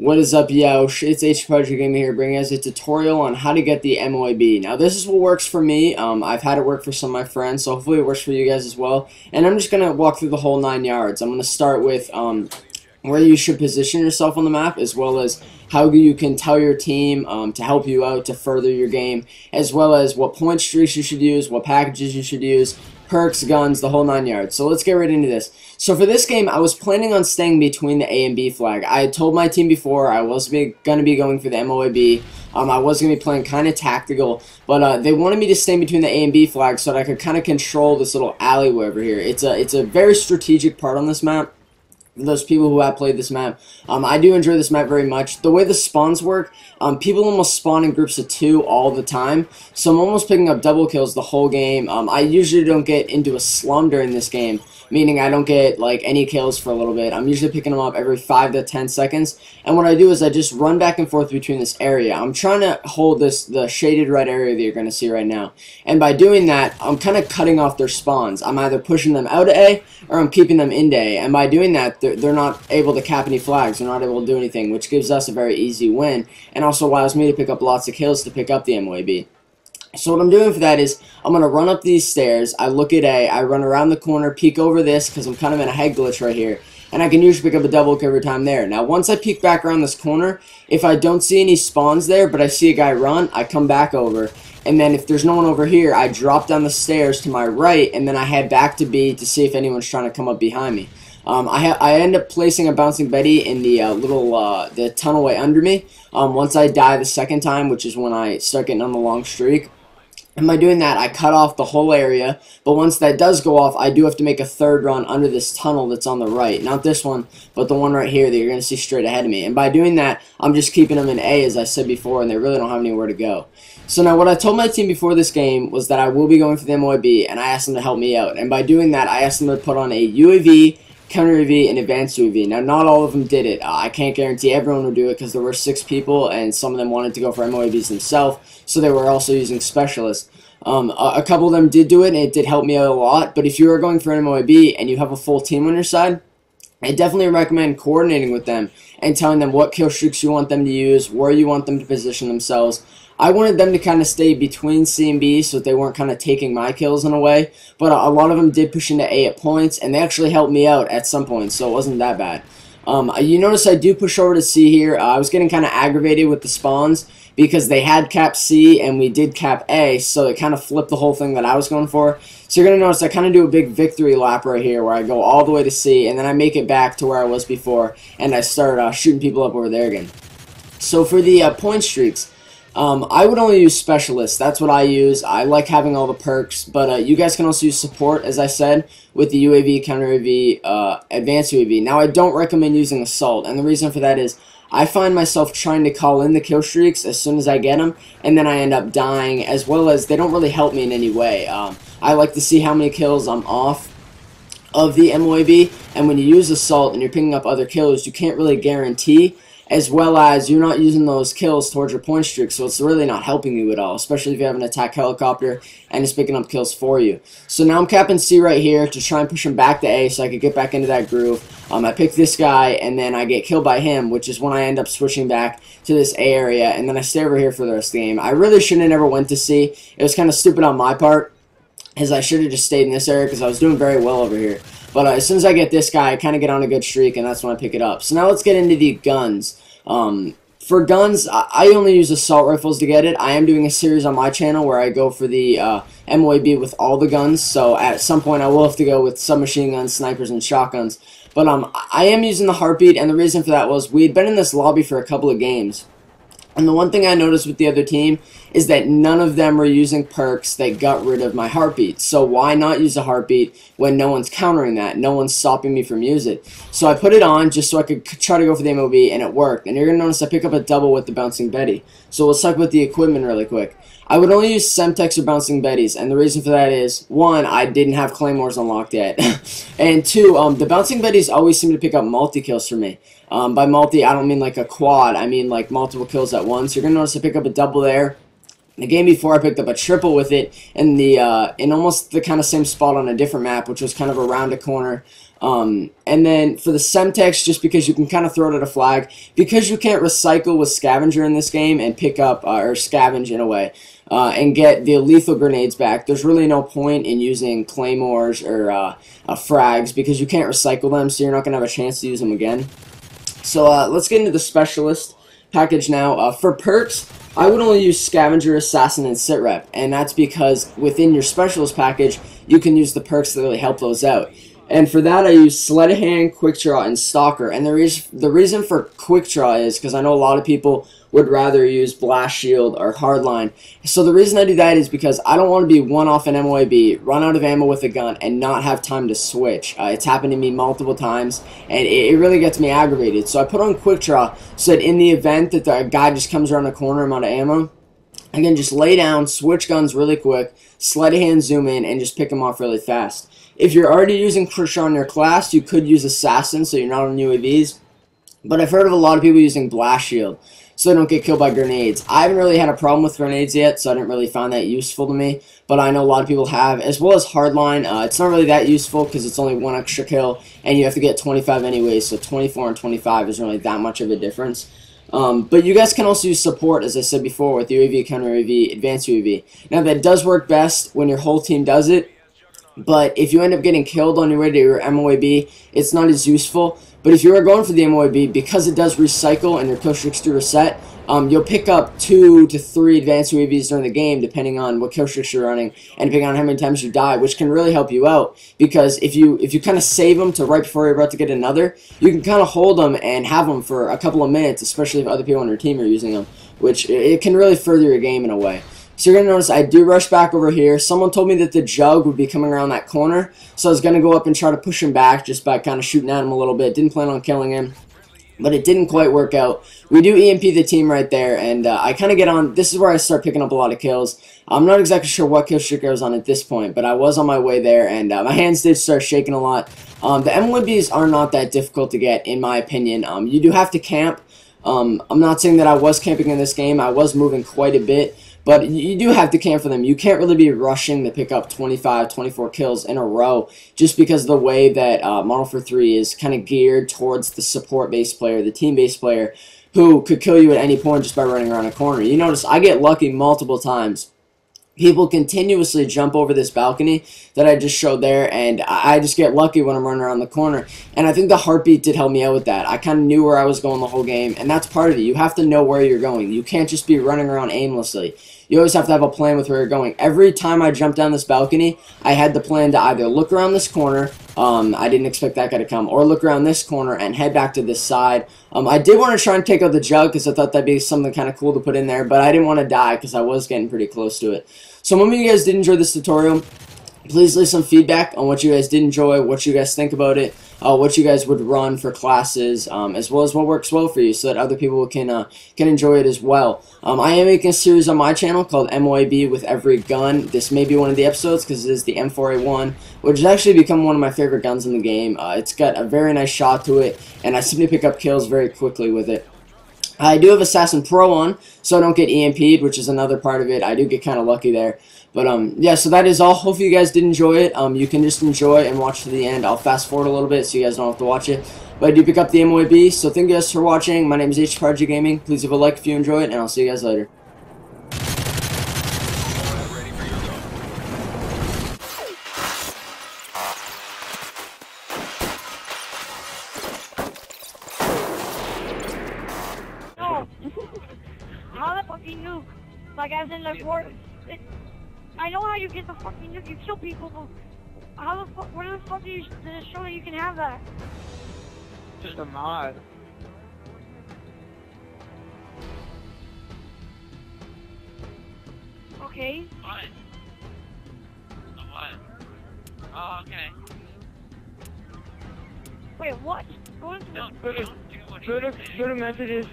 What is up, Yeousch? It's H Project Gaming here, bringing us a tutorial on how to get the M.O.A.B. Now, this is what works for me. I've had it work for some of my friends, so hopefully it works for you guys as well. And I'm just going to walk through the whole 9 yards. I'm going to start with where you should position yourself on the map, as well as how you can tell your team to help you out to further your game, as well as what point streaks you should use, what packages you should use, perks, guns, the whole 9 yards. So let's get right into this. So for this game, I was planning on staying between the A and B flag. I had told my team before I was going to be going for the M.O.A.B. I was going to be playing kind of tactical, but they wanted me to stay between the A and B flag so that I could kind of control this little alleyway over here. It's a very strategic part on this map. Those people who have played this map, I do enjoy this map very much. The way the spawns work, people almost spawn in groups of 2 all the time, so I'm almost picking up double kills the whole game. I usually don't get into a slum during this game, meaning I don't get like any kills for a little bit. I'm usually picking them up every 5 to 10 seconds, and what I do is I just run back and forth between this area. I'm trying to hold the shaded red area that you're going to see right now, and by doing that, I'm kind of cutting off their spawns. I'm either pushing them out of A, or I'm keeping them into A, and by doing that, they're not able to cap any flags. They're not able to do anything, which gives us a very easy win, and also allows me to pick up lots of kills to pick up the M.O.A.B. So what I'm doing for that is I'm going to run up these stairs, I look at A, I run around the corner, peek over this because I'm kind of in a head glitch right here, and I can usually pick up a double kill every time there. Now once I peek back around this corner, if I don't see any spawns there but I see a guy run, I come back over, and then if there's no one over here, I drop down the stairs to my right, and then I head back to B to see if anyone's trying to come up behind me. I end up placing a bouncing Betty in the the tunnelway under me. Once I die the second time, which is when I start getting on the long streak. And by doing that, I cut off the whole area, but once that does go off, I do have to make a third run under this tunnel that's on the right. Not this one, but the one right here that you're going to see straight ahead of me. And by doing that, I'm just keeping them in A, as I said before, and they really don't have anywhere to go. So now what I told my team before this game was that I will be going for the M.O.A.B, and I asked them to help me out. And by doing that, I asked them to put on a UAV, counter UAV, and advanced UAV. Now, not all of them did it. I can't guarantee everyone would do it because there were 6 people, and some of them wanted to go for M.O.A.Bs themselves, so they were also using specialists. A couple of them did do it, and it did help me out a lot, but if you are going for an M.O.A.B and you have a full team on your side, I definitely recommend coordinating with them and telling them what kill streaks you want them to use, where you want them to position themselves. I wanted them to kind of stay between C and B so that they weren't kind of taking my kills in a way, but a lot of them did push into A at points, and they actually helped me out at some points, so it wasn't that bad. You notice I do push over to C here. I was getting kind of aggravated with the spawns because they had cap C and we did cap A, so it kind of flipped the whole thing that I was going for. So you're going to notice I kind of do a big victory lap right here where I go all the way to C, and then I make it back to where I was before, and I start shooting people up over there again. So for the point streaks, I would only use specialists. That's what I use. I like having all the perks, but you guys can also use support, as I said, with the UAV, counter UAV, advanced UAV. Now, I don't recommend using assault, and the reason for that is I find myself trying to call in the kill streaks as soon as I get them, and then I end up dying, as well as they don't really help me in any way. I like to see how many kills I'm off of the M.O.A.B, and when you use assault and you're picking up other kills, you can't really guarantee, as well as you're not using those kills towards your point streak, so it's really not helping you at all, especially if you have an attack helicopter and it's picking up kills for you. So now I'm capping C right here to try and push him back to A so I could get back into that groove. I pick this guy, and then I get killed by him, which is when I end up switching back to this A area, and then I stay over here for the rest of the game. I really shouldn't have never went to C. It was kind of stupid on my part, as I should have just stayed in this area because I was doing very well over here. But as soon as I get this guy, I kind of get on a good streak, and that's when I pick it up. So now let's get into the guns. For guns, I only use assault rifles to get it. I am doing a series on my channel where I go for the M.O.A.B with all the guns, so at some point I will have to go with submachine guns, snipers, and shotguns. But I am using the heartbeat, and the reason for that was we had been in this lobby for a couple of games. And the one thing I noticed with the other team is that none of them were using perks that got rid of my heartbeat. So why not use a heartbeat when no one's countering that? No one's stopping me from using it. So I put it on just so I could try to go for the M.O.A.B, and it worked. And you're going to notice I pick up a double with the bouncing Betty. So let's talk about the equipment really quick. I would only use Semtex or bouncing Betties, and the reason for that is, 1, I didn't have Claymores unlocked yet, and 2, the bouncing Betties always seem to pick up multi-kills for me. By multi, I don't mean like a quad, I mean like multiple kills at once. You're going to notice I pick up a double there. The game before I picked up a triple with it in almost the kind of same spot on a different map, which was kind of around a corner. And then for the Semtex, just because you can kind of throw it at a flag, because you can't recycle with Scavenger in this game and pick up, or scavenge in a way, and get the lethal grenades back, there's really no point in using claymores or frags, because you can't recycle them, so you're not going to have a chance to use them again. So let's get into the Specialist package now. For perks, I would only use Scavenger, Assassin, and Sitrep, and that's because within your Specialist package, you can use the perks that really help those out. And for that, I use Sleight of Hand, Quick Draw, and Stalker. And the reason for Quick Draw is because I know a lot of people would rather use Blast Shield or Hardline. So the reason I do that is because I don't want to be one off an M.O.A.B, run out of ammo with a gun, and not have time to switch. It's happened to me multiple times, and it really gets me aggravated. So I put on Quick Draw so that in the event that the guy just comes around the corner, I'm out of ammo, I can just lay down, switch guns really quick, Sleight of Hand, zoom in, and just pick them off really fast. If you're already using Quick Draw in your class, you could use Assassin so you're not on UAVs. But I've heard of a lot of people using Blast Shield so they don't get killed by grenades. I haven't really had a problem with grenades yet, so I didn't really find that useful to me. But I know a lot of people have, as well as Hardline. It's not really that useful because it's only 1 extra kill, and you have to get 25 anyways, so 24 and 25 isn't really that much of a difference. But you guys can also use support, as I said before, with UAV, counter UAV, advanced UAV. Now, that does work best when your whole team does it. But if you end up getting killed on your way to your M.O.A.B, it's not as useful. But if you are going for the M.O.A.B, because it does recycle and your kill streaks do reset, you'll pick up 2 to 3 advanced UAVs during the game, depending on what kill streaks you're running, and depending on how many times you die, which can really help you out. Because if you kind of save them to right before you're about to get another, you can kind of hold them and have them for a couple of minutes, especially if other people on your team are using them, which it can really further your game in a way. So you're going to notice I do rush back over here. Someone told me that the Jug would be coming around that corner, so I was going to go up and try to push him back just by kind of shooting at him a little bit. Didn't plan on killing him, but it didn't quite work out. We do EMP the team right there, and I kind of get on. This is where I start picking up a lot of kills. I'm not exactly sure what kill streak I was on at this point, but I was on my way there, and my hands did start shaking a lot. The M.O.A.Bs are not that difficult to get, in my opinion. You do have to camp. I'm not saying that I was camping in this game. I was moving quite a bit. But you do have to camp for them. You can't really be rushing to pick up 25, 24 kills in a row just because of the way that Modern Warfare 3 is kind of geared towards the support-based player, the team-based player, who could kill you at any point just by running around a corner. You notice I get lucky multiple times. People continuously jump over this balcony that I just showed there, and I just get lucky when I'm running around the corner. And I think the heartbeat did help me out with that. I kind of knew where I was going the whole game, and that's part of it. You have to know where you're going. You can't just be running around aimlessly. You always have to have a plan with where you're going. Every time I jumped down this balcony, I had the plan to either look around this corner, I didn't expect that guy to come, or look around this corner and head back to this side. I did want to try and take out the Jug because I thought that'd be something kind of cool to put in there, but I didn't want to die because I was getting pretty close to it. So maybe you guys did enjoy this tutorial. Please leave some feedback on what you guys did enjoy, what you guys think about it, what you guys would run for classes, as well as what works well for you so that other people can enjoy it as well. I am making a series on my channel called M.O.A.B with every gun. This may be one of the episodes because it is the M4A1, which has actually become one of my favorite guns in the game. It's got a very nice shot to it, and I simply pick up kills very quickly with it. I do have Assassin Pro on, so I don't get EMP'd, which is another part of it. I do get kind of lucky there. But, yeah, so that is all. Hopefully you guys did enjoy it. You can just enjoy and watch to the end. I'll fast forward a little bit so you guys don't have to watch it. But I do pick up the M.O.A.B, so thank you guys for watching. My name is Yeousch Gaming. Please leave a like if you enjoy it, and I'll see you guys later. How the fucking nuke? Like I was in the war. I know how you get the fucking nuke. You kill people. But how the fuck? Where the fuck do you show that you can have that? Just a mod. Okay. What? What? Oh, okay. Wait, what? Go into Go to messages.